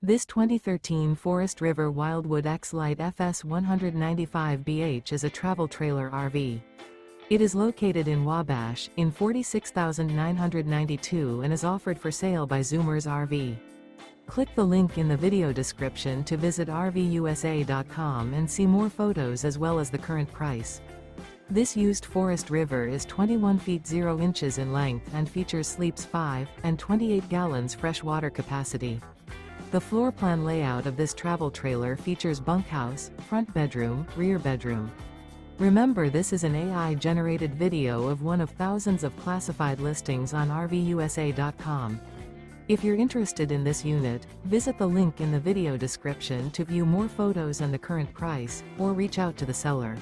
This 2013 Forest River Wildwood X Lite FS 195BH is a travel trailer RV. It is located in Wabash, in 46,992 and is offered for sale by Zoomers RV. Click the link in the video description to visit RVUSA.com and see more photos as well as the current price. This used Forest River is 21 feet 0 inches in length and features sleeps 5 and 28 gallons fresh water capacity. The floor plan layout of this travel trailer features bunkhouse, front bedroom, rear bedroom. Remember, this is an AI-generated video of one of thousands of classified listings on RVUSA.com. If you're interested in this unit, visit the link in the video description to view more photos and the current price, or reach out to the seller.